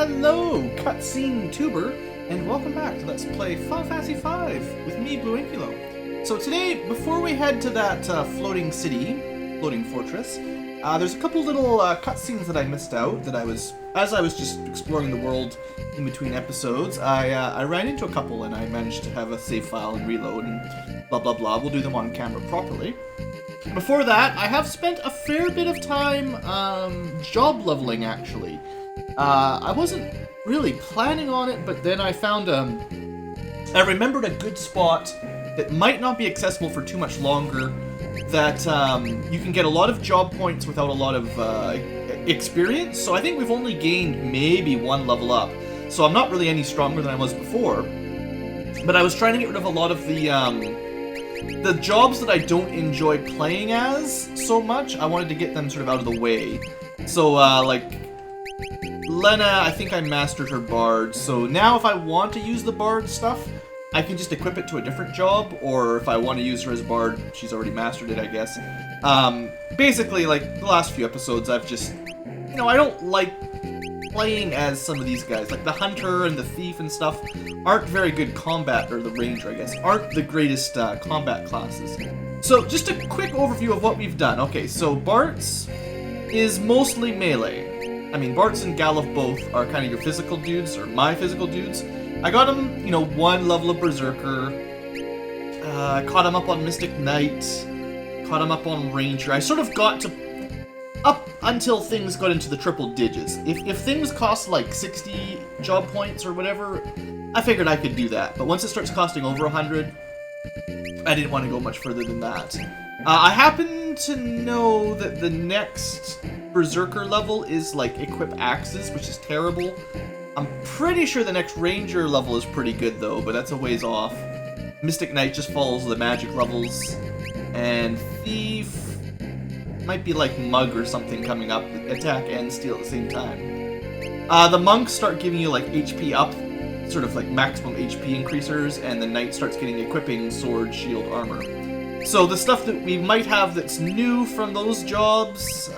Hello, cutscene tuber, and welcome back to Let's Play Final Fantasy V with me, BlueAnkylo. So today, before we head to that floating fortress, there's a couple little cutscenes that I missed out that as I was just exploring the world in between episodes, I ran into a couple and I managed to have a save file and reload and blah blah blah. We'll do them on camera properly. Before that, I have spent a fair bit of time job leveling, actually. I wasn't really planning on it, but then I found I remembered a good spot that might not be accessible for too much longer, that you can get a lot of job points without a lot of experience. So I think we've only gained maybe one level up, so I'm not really any stronger than I was before. But I was trying to get rid of a lot of the jobs that I don't enjoy playing as so much. I wanted to get them sort of out of the way. So like Lena, I think I mastered her Bard, so now if I want to use the Bard stuff, I can just equip it to a different job, or if I want to use her as Bard, she's already mastered it, I guess. Basically, like, the last few episodes, I've just, I don't like playing as some of these guys. Like, the Hunter and the Thief and stuff aren't very good combat, or the Ranger, I guess, aren't the greatest combat classes. So, just a quick overview of what we've done. Okay, so Bart's is mostly melee. I mean, Bart's and Galuf both are kind of your physical dudes, or my physical dudes. I got him, one level of Berserker. I caught him up on Mystic Knight. Caught him up on Ranger. I sort of got to up until things got into the triple digits. If things cost like 60 job points or whatever, I figured I could do that. But once it starts costing over 100, I didn't want to go much further than that. I happen to know that the next Berserker level is like equip axes, which is terrible. I'm pretty sure the next Ranger level is pretty good though, but that's a ways off. Mystic Knight just follows the magic levels, and Thief might be like Mug or something coming up, attack and steal at the same time. The Monks start giving you like HP up, sort of like maximum HP increasers, and the Knight starts getting equipping sword, shield, armor. So the stuff that we might have that's new from those jobs,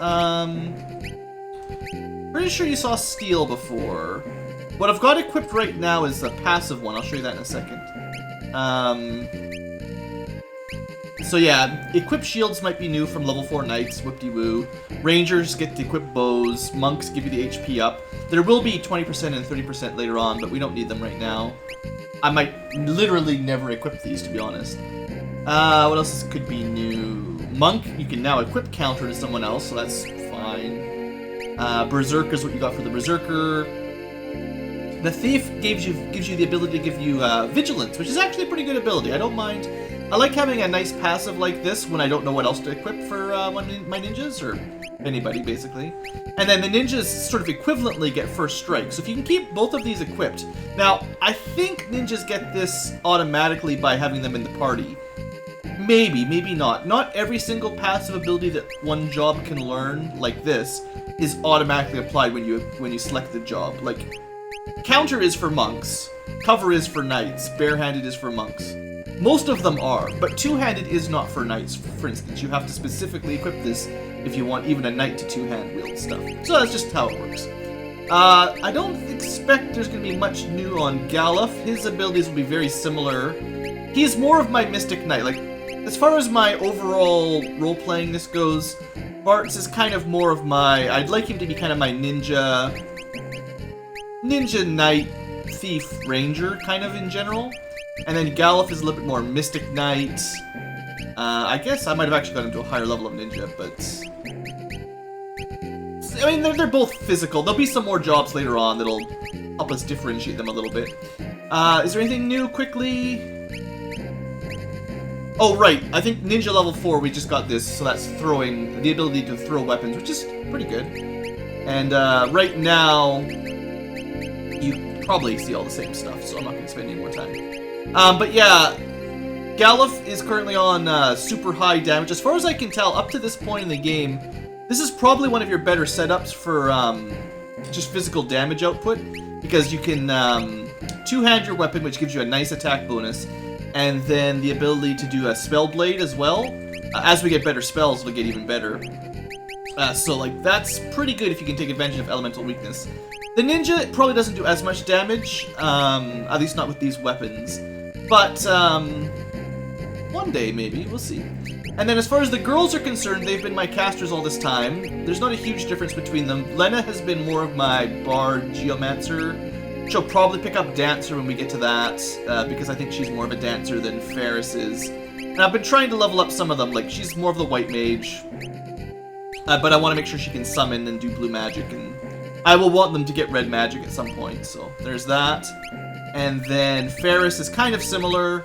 pretty sure you saw Steel before. What I've got equipped right now is the passive one. I'll show you that in a second. So yeah, equip shields might be new from level 4 Knights, whip-de-woo. Rangers get to equip bows. Monks give you the HP up. There will be 20% and 30% later on, but we don't need them right now. I might literally never equip these, to be honest. What else could be new? Monk, you can now equip counter to someone else, so that's fine. Berserker is what you got for the Berserker. The Thief gives you the ability to give you Vigilance, which is actually a pretty good ability. I don't mind. I like having a nice passive like this when I don't know what else to equip for my ninjas, or anybody, basically. And then the ninjas sort of equivalently get First Strike, so if you can keep both of these equipped. Now, I think ninjas get this automatically by having them in the party. Maybe, maybe not. Not every single passive ability that one job can learn, like this, is automatically applied when you select the job. Like, counter is for monks, cover is for knights, barehanded is for monks. Most of them are, but two-handed is not for knights, for instance. You have to specifically equip this if you want even a knight to two-hand wield stuff. So that's just how it works. I don't expect there's going to be much new on Galuf. His abilities will be very similar. He's more of my Mystic Knight. Like, as far as my overall role-playing this goes, Bart's is kind of more of my... I'd like him to be kind of my ninja Knight, Thief, Ranger, kind of in general. And then Galuf is a little bit more Mystic Knight. I guess I might have actually got him to a higher level of ninja, but... I mean, they're both physical. There'll be some more jobs later on that'll help us differentiate them a little bit. Is there anything new, quickly? Oh, right. I think Ninja level 4, we just got this, so that's throwing, the ability to throw weapons, which is pretty good. And right now, you probably see all the same stuff, so I'm not going to spend any more time. But yeah, Galuf is currently on super high damage. As far as I can tell, up to this point in the game, this is probably one of your better setups for just physical damage output, because you can two-hand your weapon, which gives you a nice attack bonus, and then the ability to do a spell blade as well. As we get better spells, it'll get even better. So like that's pretty good if you can take advantage of elemental weakness. The ninja probably doesn't do as much damage, at least not with these weapons. But, one day, maybe. We'll see. And then as far as the girls are concerned, they've been my casters all this time. There's not a huge difference between them. Lena has been more of my bard geomancer. She'll probably pick up dancer when we get to that, because I think she's more of a dancer than Ferris is. And I've been trying to level up some of them, like she's more of the white mage. But I want to make sure she can summon and do blue magic, and I will want them to get red magic at some point, so there's that. And then Ferris is kind of similar.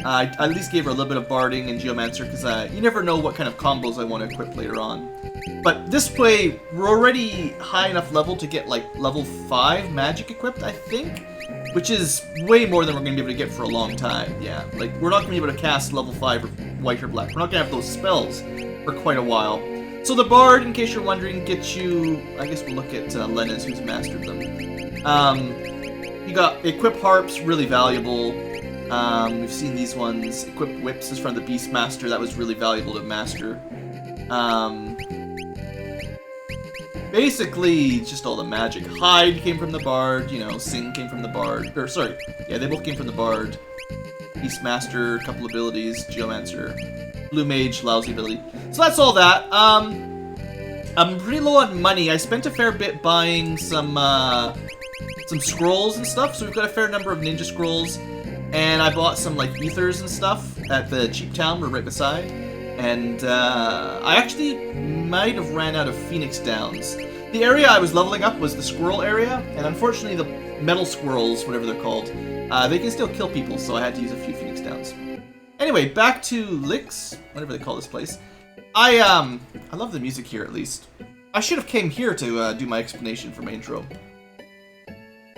I at least gave her a little bit of barding and geomancer, because you never know what kind of combos I want to equip later on. But this play, we're already high enough level to get like level 5 magic equipped, I think. Which is way more than we're going to be able to get for a long time, yeah. Like, we're not going to be able to cast level 5 or white or black. We're not going to have those spells for quite a while. So the Bard, in case you're wondering, gets you... I guess we'll look at Lena's, who's mastered them. You got Equip Harps, really valuable. We've seen these ones. Equip Whips is from the Beastmaster, that was really valuable to master. Basically, just all the magic. Hide came from the Bard, you know, Sing came from the Bard. Or, sorry, yeah, they both came from the Bard. Beastmaster, couple abilities, Geomancer. Blue Mage, lousy ability. So that's all that. I'm pretty low on money. I spent a fair bit buying some scrolls and stuff, so we've got a fair number of ninja scrolls. And I bought some, like, ethers and stuff at the cheap town we're right beside. And I actually might have ran out of Phoenix Downs. The area I was leveling up was the squirrel area, and unfortunately the metal squirrels, whatever they're called, they can still kill people, so I had to use a few Phoenix Downs. Anyway, back to Licks, whatever they call this place. I love the music here, at least. I should have came here to do my explanation for my intro.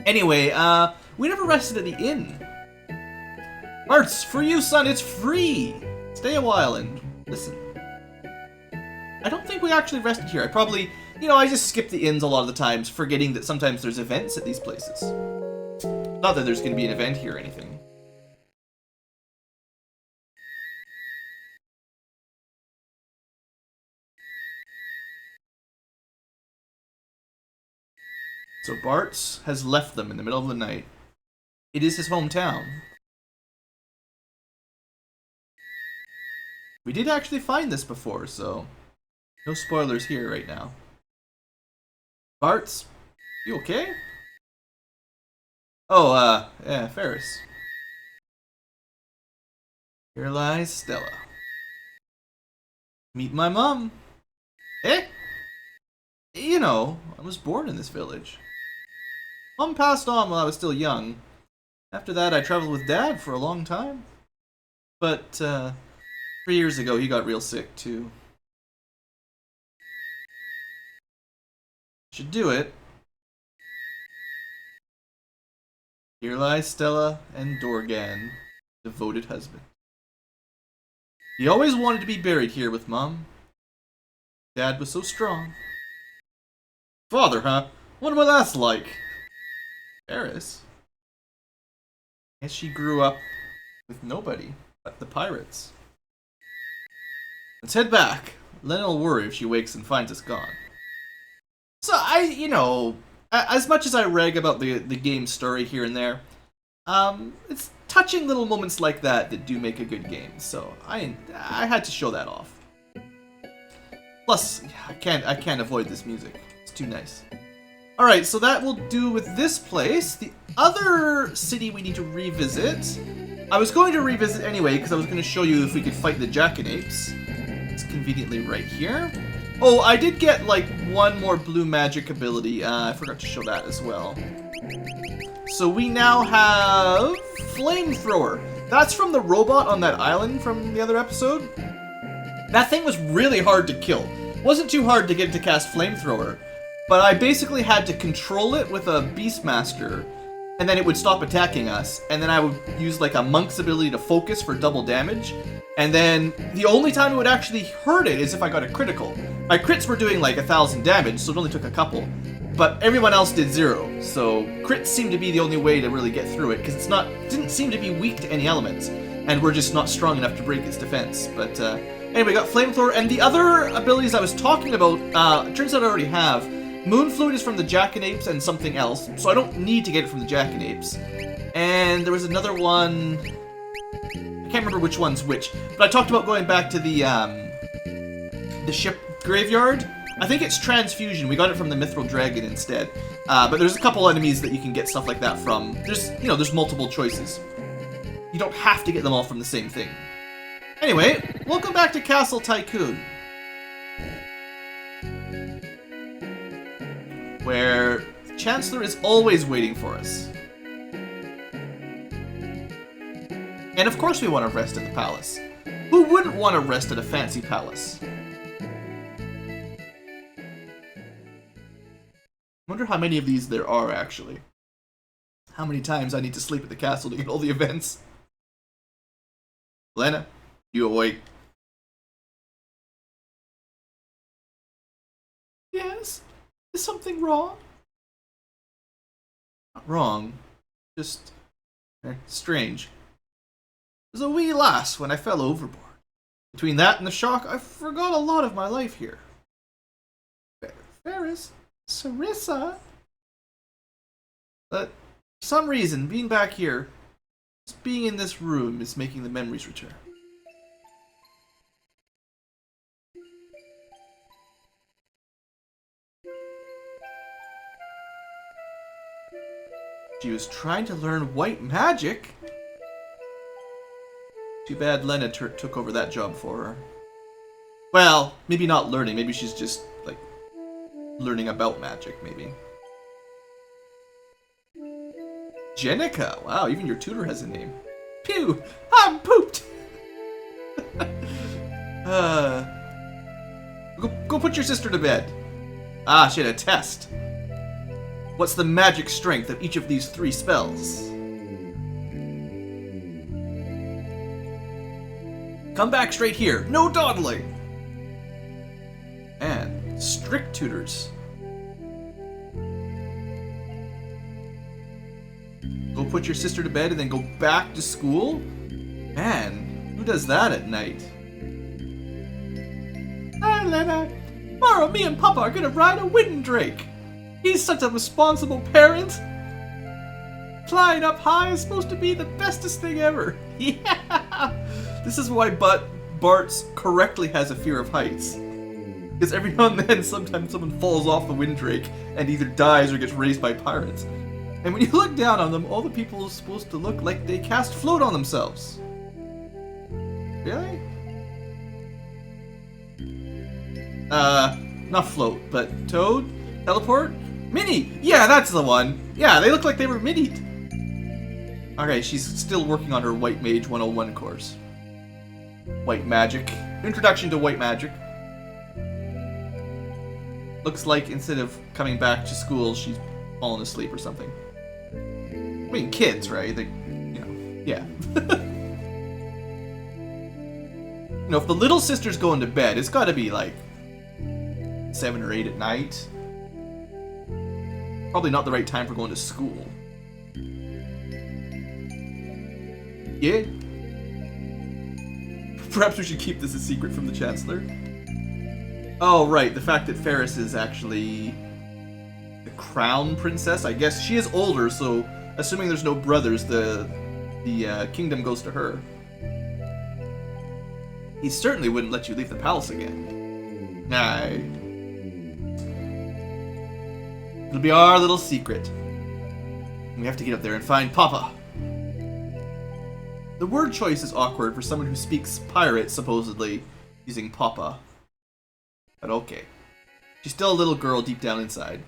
Anyway, we never rested at the inn. Bart's for you, son, it's free! Stay a while and listen. I don't think we actually rested here. I probably, you know, I just skip the inns a lot of the times, forgetting that sometimes there's events at these places. Not that there's going to be an event here or anything. So Bart has left them in the middle of the night. It is his hometown. We did actually find this before, so no spoilers here right now. Bart, you okay? Oh, yeah, Ferris. Here lies Stella. Meet my mom. Eh? You know, I was born in this village. Mom passed on while I was still young. After that, I traveled with Dad for a long time. But, 3 years ago, he got real sick, too. Should do it. Here lies Stella and Dorgan, devoted husband. He always wanted to be buried here with Mom. Dad was so strong. Father, huh? Wonder what that's like. Ferris. Guess she grew up with nobody but the pirates. Let's head back. Lena will worry if she wakes and finds us gone. So you know, as much as I rag about the game's story here and there, it's touching little moments like that that do make a good game. So I had to show that off. Plus, I can't avoid this music. It's too nice. All right, so that will do with this place. The other city we need to revisit. I was going to revisit anyway because I was going to show you if we could fight the jackanapes. It's conveniently right here. Oh, I did get like one more blue magic ability. I forgot to show that as well. So we now have flamethrower. That's from the robot on that island from the other episode. That thing was really hard to kill. Wasn't too hard to get it to cast flamethrower, but I basically had to control it with a Beastmaster, and then it would stop attacking us, and then I would use like a monk's ability to focus for double damage, and then the only time it would actually hurt it is if I got a critical. My crits were doing like 1,000 damage, so it only took a couple, but everyone else did 0, so crits seemed to be the only way to really get through it, because didn't seem to be weak to any elements, and we're just not strong enough to break its defense. But anyway, got flamethrower, and the other abilities I was talking about, it turns out I already have. Moon Fluid is from the jackanapes and something else, so I don't need to get it from the jackanapes. And there was another one... I can't remember which one's which, but I talked about going back to the ship graveyard. I think it's transfusion. We got it from the Mithril Dragon instead. But there's a couple enemies that you can get stuff like that from. There's multiple choices. You don't have to get them all from the same thing. Anyway, welcome back to Castle Tycoon, where Chancellor is always waiting for us. And of course we want to rest at the palace. Who wouldn't want to rest at a fancy palace? Wonder how many of these there are, actually. How many times I need to sleep at the castle to get all the events. Lena, you awake? Yes? Is something wrong? Not wrong. Just... strange. I was a wee lass when I fell overboard. Between that and the shock, I forgot a lot of my life here. Ferris? Sarissa? But for some reason, being back here, just being in this room is making the memories return. She was trying to learn white magic? Too bad Lena took over that job for her. Well, maybe not learning. Maybe she's just, like, learning about magic, maybe. Jenica! Wow, even your tutor has a name. Pew! I'm pooped! Go put your sister to bed. Ah, she had a test. What's the magic strength of each of these 3 spells? Come back straight here. No dawdling! And strict tutors. Go put your sister to bed and then go back to school? Man, who does that at night? Hi, Lena. Tomorrow me and Papa are gonna ride a wind drake. He's such a responsible parent. Flying up high is supposed to be the bestest thing ever. Yeah! This is why Bart correctly has a fear of heights. Because every now and then, sometimes someone falls off the wind drake and either dies or gets raised by pirates. And when you look down on them, all the people are supposed to look like they cast float on themselves. Really? Not float, but toad? Teleport? Minnie! Yeah, that's the one! Yeah, they look like they were minied. Okay, she's still working on her White Mage 101 course. White Magic. Introduction to White Magic. Looks like instead of coming back to school, she's fallen asleep or something. I mean, kids, right? They, yeah. If the little sister's going to bed, it's gotta be like 7 or 8 at night. Probably not the right time for going to school. Yeah? Perhaps we should keep this a secret from the Chancellor. Oh, right, the fact that Ferris is actually the crown princess. I guess she is older, so assuming there's no brothers, the kingdom goes to her. He certainly wouldn't let you leave the palace again. Aye. It'll be our little secret. We have to get up there and find Papa. The word choice is awkward for someone who speaks pirate, supposedly, using Papa. But okay. She's still a little girl deep down inside.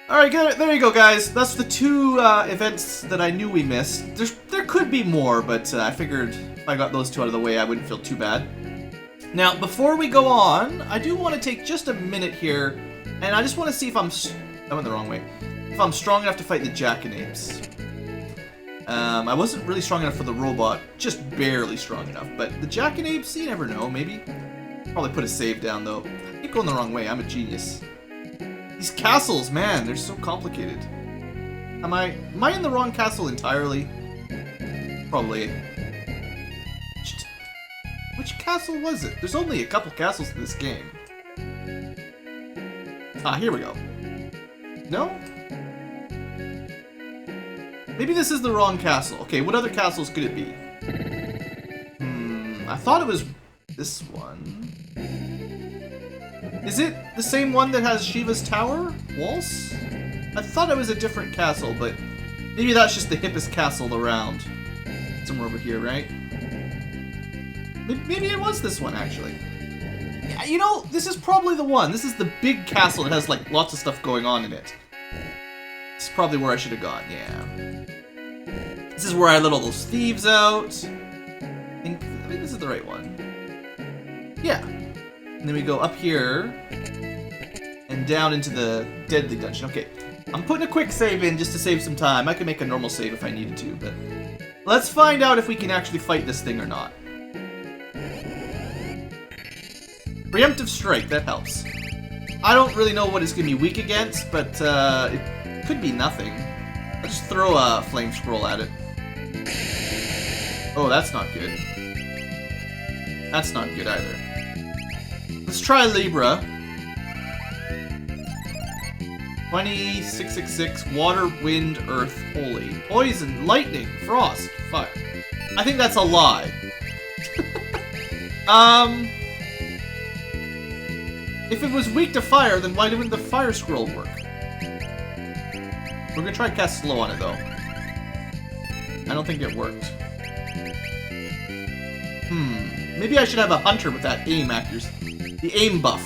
Alright, there you go, guys. That's the 2 events that I knew we missed. There could be more, but I figured if I got those 2 out of the way, I wouldn't feel too bad. Now, before we go on, I do want to take just a minute here, and I just want to see if I went the wrong way. If I'm strong enough to fight the jackanapes. I wasn't really strong enough for the robot, just barely strong enough. But the jackanapes, you never know, maybe. Probably put a save down, though. I keep going the wrong way, I'm a genius. These castles, man, they're so complicated. Am I in the wrong castle entirely? Probably. Which castle was it? There's only a couple castles in this game. Ah, here we go. No? Maybe this is the wrong castle. Okay, what other castles could it be? I thought it was this one. Is it the same one that has Shiva's tower? Waltz? I thought it was a different castle, but maybe that's just the hippest castle around. Somewhere over here, right? Maybe it was this one, actually. Yeah, you know, this is probably the one. This is the big castle that has, like, lots of stuff going on in it. This is probably where I should have gone, yeah. This is where I let all those thieves out. I think this is the right one. Yeah. And then we go up here and down into the deadly dungeon. Okay, I'm putting a quick save in just to save some time. I could make a normal save if I needed to, but let's find out if we can actually fight this thing or not. Preemptive strike, that helps. I don't really know what it's going to be weak against, but it could be nothing. I'll just throw a flame scroll at it. Oh, that's not good. That's not good either. Let's try Libra. 2666, water, wind, earth, holy. Poison, lightning, frost, fuck. I think that's a lie. If it was weak to fire, then why didn't the fire scroll work? We're gonna try to cast slow on it though. I don't think it worked. Maybe I should have a hunter with that aim accuracy. The aim buff.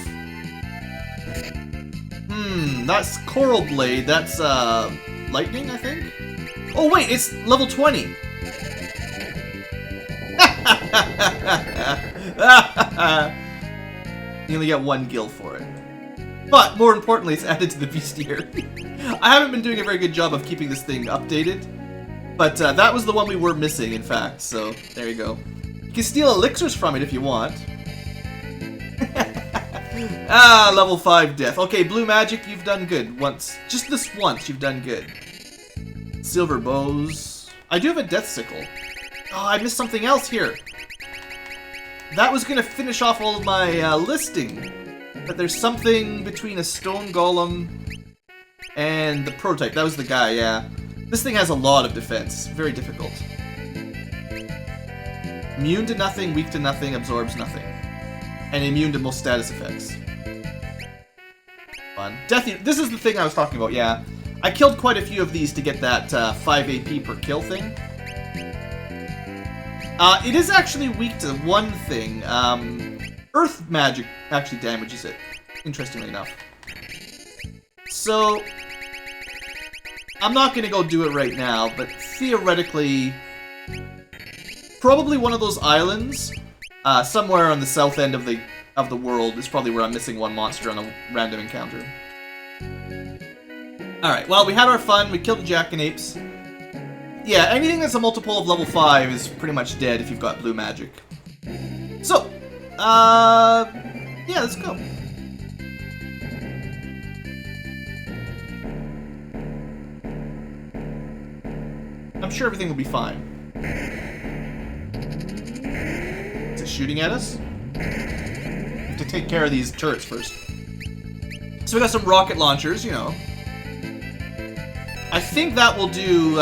That's Coral Blade. That's, lightning, I think? Oh, wait, it's level 20. You only get 1 gil for it. But, more importantly, it's added to the bestiary. I haven't been doing a very good job of keeping this thing updated. But, that was the one we were missing, in fact, so there you go. You can steal elixirs from it if you want. Ah, level 5 death. Okay, blue magic, you've done good once. Just this once, you've done good. Silver bows. I do have a death sickle. Oh, I missed something else here. That was gonna finish off all of my listing. But there's something between a stone golem and the prototype. That was the guy, yeah. This thing has a lot of defense. Very difficult. Immune to nothing, weak to nothing, absorbs nothing. And immune to most status effects. Fun. Death. This is the thing I was talking about, yeah. I killed quite a few of these to get that 5 AP per kill thing. It is actually weak to one thing. Earth magic actually damages it, interestingly enough. So, I'm not going to go do it right now, but theoretically, probably one of those islands, somewhere on the south end of the world is probably where I'm missing one monster on a random encounter. Alright, well, we had our fun, we killed the jackanapes. Yeah, anything that's a multiple of level 5 is pretty much dead if you've got blue magic. So, yeah, let's go. I'm sure everything will be fine. Is it shooting at us? We have to take care of these turrets first. So we got some rocket launchers, you know. I think that will do,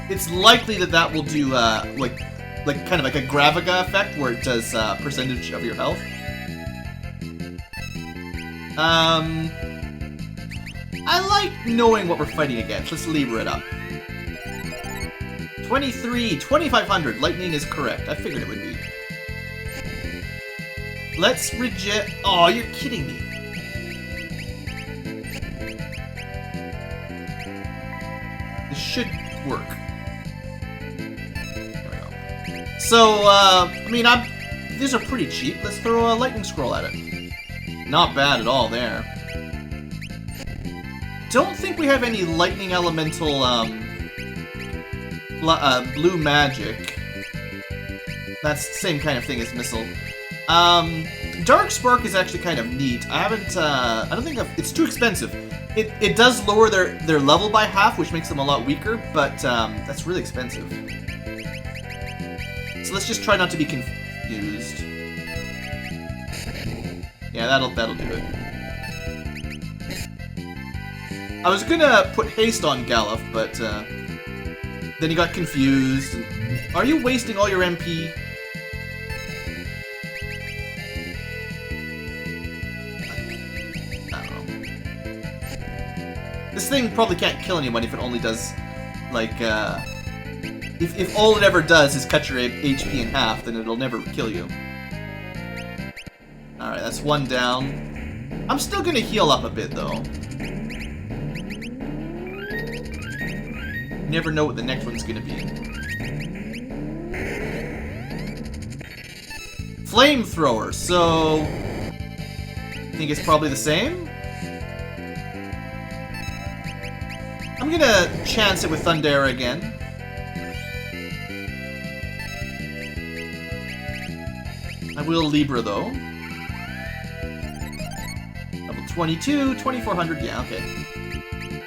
it's likely that will do, like kind of like a Gravaga effect, where it does, percentage of your health. I like knowing what we're fighting against. Let's Libra it up. 23, 2500. Lightning is correct. I figured it would be. Let's reject. Oh, you're kidding me. This should work. There we go. So, I mean, these are pretty cheap. Let's throw a lightning scroll at it. Not bad at all there. Don't think we have any lightning elemental, blue magic. That's the same kind of thing as missile. Dark Spark is actually kind of neat. I don't think it's too expensive. It does lower their level by half, which makes them a lot weaker, but that's really expensive. So let's just try not to be confused. Yeah, that'll do it. I was gonna put haste on Galuf, but then he got confused. Are you wasting all your MP? I don't know. This thing probably can't kill anyone if it only does, like, if all it ever does is cut your HP in half, then it'll never kill you. Alright, that's one down. I'm still gonna heal up a bit, though. Never know what the next one's gonna be. Flamethrower, so... I think it's probably the same? I'm gonna chance it with Thundera again. I will Libra, though. Level 22, 2400, yeah, okay.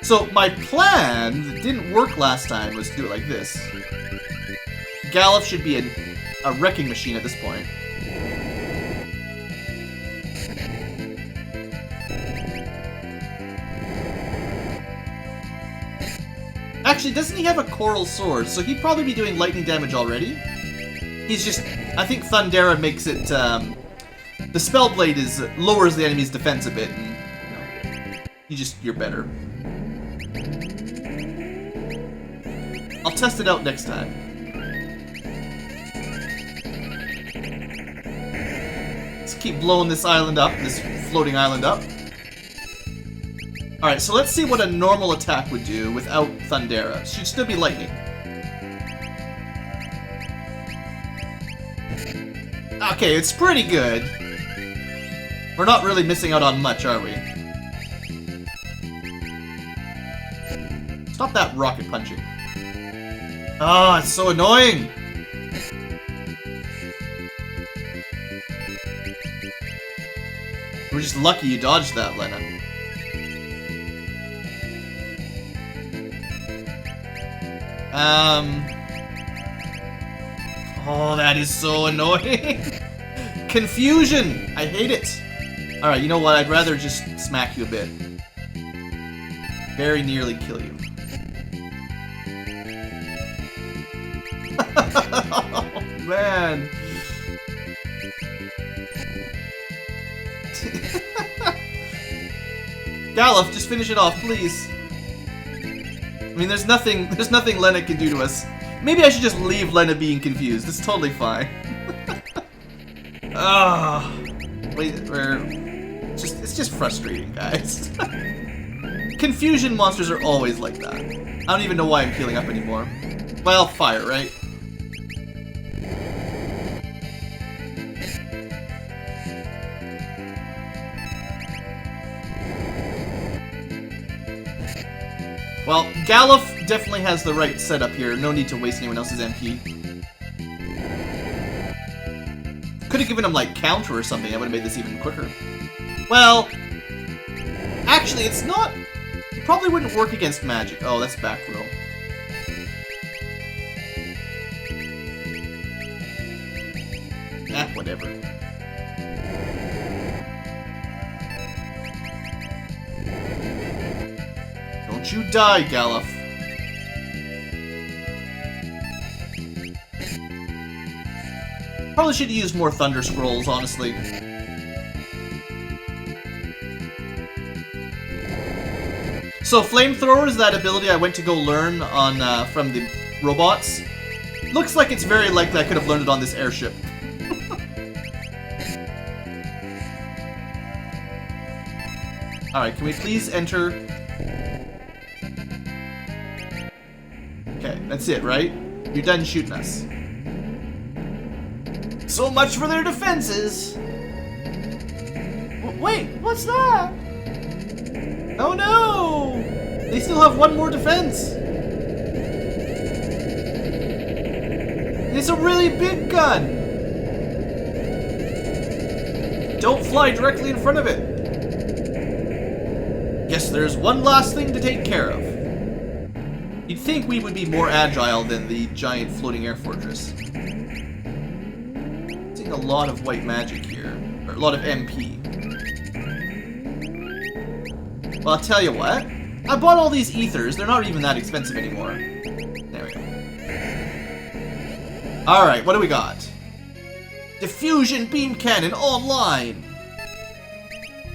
So, my plan that didn't work last time was to do it like this. Galuf should be a wrecking machine at this point. Actually, doesn't he have a coral sword? So he'd probably be doing lightning damage already. He's just... I think Thundera makes it... the Spellblade lowers the enemy's defense a bit, and... You're better. I'll test it out next time. Let's keep blowing this island up, this floating island up. Alright, so let's see what a normal attack would do without Thundera. Should still be lightning. Okay, it's pretty good. We're not really missing out on much, are we? Stop that rocket punching. Ah, it's so annoying! We're just lucky you dodged that, Lena. Oh, that is so annoying! Confusion! I hate it! Alright, you know what? I'd rather just smack you a bit. Very nearly kill you. Oh, man. Galuf, just finish it off, please. I mean, there's nothing Lena can do to us. Maybe I should just leave Lena being confused. It's totally fine. Ah, wait, it's just frustrating, guys. Confusion monsters are always like that. I don't even know why I'm healing up anymore. Well, fire, right? Well, Galuf definitely has the right setup here. No need to waste anyone else's MP. Could have given him, like, counter or something. That would have made this even quicker. Well, actually, it's not... It probably wouldn't work against magic. Oh, that's back row. Whatever. Don't you die, Galuf. Probably should have used more Thunder Scrolls, honestly. So, Flamethrower is that ability I went to go learn on from the robots. Looks like it's very likely I could have learned it on this airship. Alright, can we please enter? Okay, that's it, right? You're done shooting us. So much for their defenses! Wait, what's that? Oh no! They still have one more defense! It's a really big gun! Don't fly directly in front of it! Yes, there's one last thing to take care of. You'd think we would be more agile than the giant floating air fortress. Seeing a lot of white magic here. Or a lot of MP. Well, I'll tell you what. I bought all these ethers. They're not even that expensive anymore. There we go. Alright, what do we got? Diffusion beam cannon online!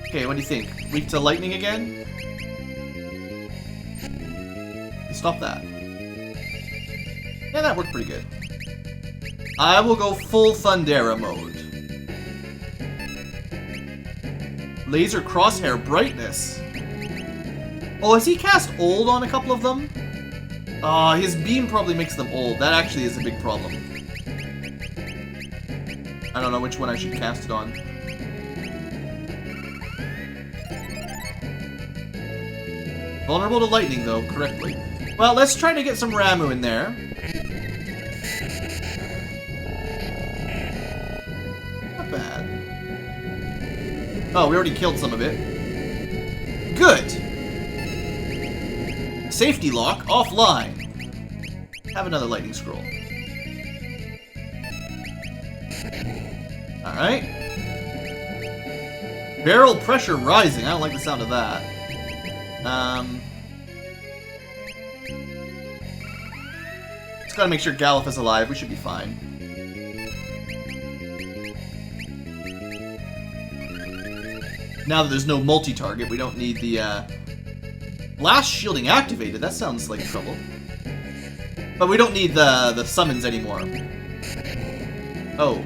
Okay, what do you think? Weak to lightning again? Stop that. Yeah, that worked pretty good. I will go full Thundera mode. Laser crosshair brightness. Oh, has he cast old on a couple of them? His beam probably makes them old. That actually is a big problem. I don't know which one I should cast it on. Vulnerable to lightning, though, correctly. Well, let's try to get some Ramu in there. Not bad. Oh, we already killed some of it. Good! Safety lock offline. Have another lightning scroll. Alright. Barrel pressure rising. I don't like the sound of that. Just gotta make sure Galuf is alive. We should be fine. Now that there's no multi-target, we don't need the, blast shielding activated. That sounds like trouble. But we don't need the summons anymore. Oh.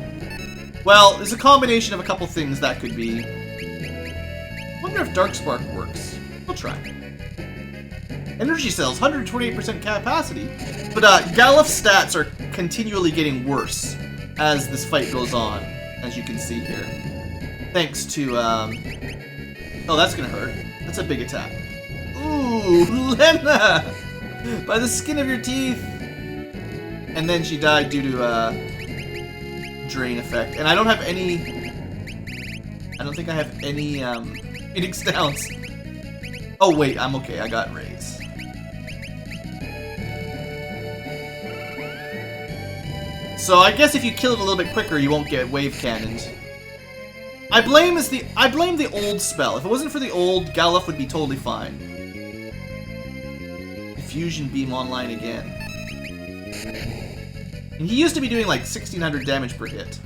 Well, there's a combination of a couple things that could be. Wonder if Dark Spark works. We'll try. Energy cells, 128% capacity. But Galuf's stats are continually getting worse as this fight goes on, as you can see here. Thanks to, oh, that's gonna hurt. That's a big attack. Ooh, Lena! By the skin of your teeth! And then she died due to, drain effect. And I don't have any... I don't think I have any, Phoenix Downs. Oh, wait, I'm okay. I got Raise. So I guess if you kill it a little bit quicker, you won't get wave cannons. I blame the old spell. If it wasn't for the old, Galuf would be totally fine. Diffusion beam online again. And he used to be doing like 1600 damage per hit.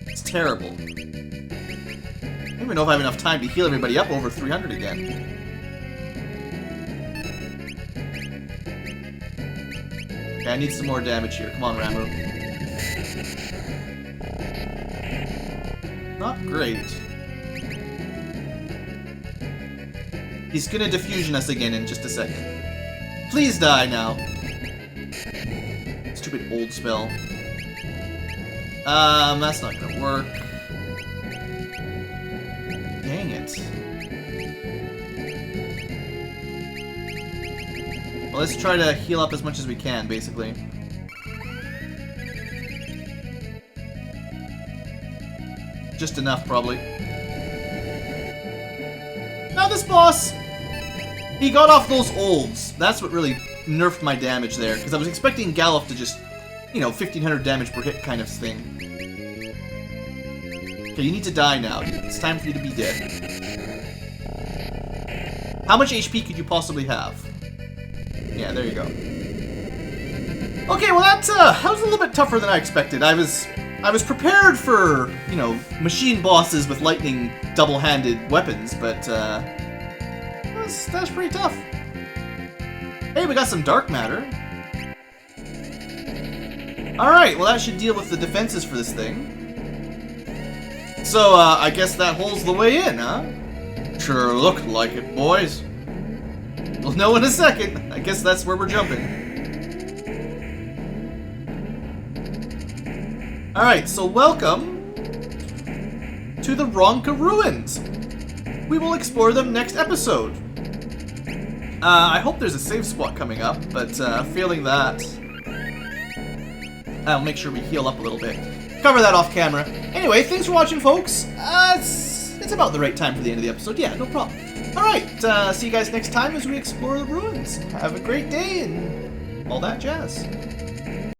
It's terrible. I don't even know if I have enough time to heal everybody up over 300 again. Okay, I need some more damage here. Come on, Ramu. Not great. He's gonna diffusion us again in just a second. Please die now. Stupid old spell. That's not gonna work. Dang it. Well, let's try to heal up as much as we can, basically. Just enough, probably. Now this boss! He got off those olds. That's what really nerfed my damage there, because I was expecting Galuf to just, you know, 1500 damage per hit kind of thing. Okay, you need to die now. It's time for you to be dead. How much HP could you possibly have? Yeah, there you go. Okay, well that was a little bit tougher than I expected. I was prepared for, you know, machine bosses with lightning double-handed weapons, but that was pretty tough. Hey, we got some dark matter. Alright, well that should deal with the defenses for this thing. So, I guess that holds the way in, huh? Sure looked like it, boys. We'll know in a second. I guess that's where we're jumping. Alright, so welcome to the Ronka Ruins. We will explore them next episode. I hope there's a save spot coming up, but failing that, I'll make sure we heal up a little bit. Cover that off camera. Anyway, thanks for watching, folks. It's about the right time for the end of the episode. Yeah, no problem. Alright, see you guys next time as we explore the ruins. Have a great day and all that jazz.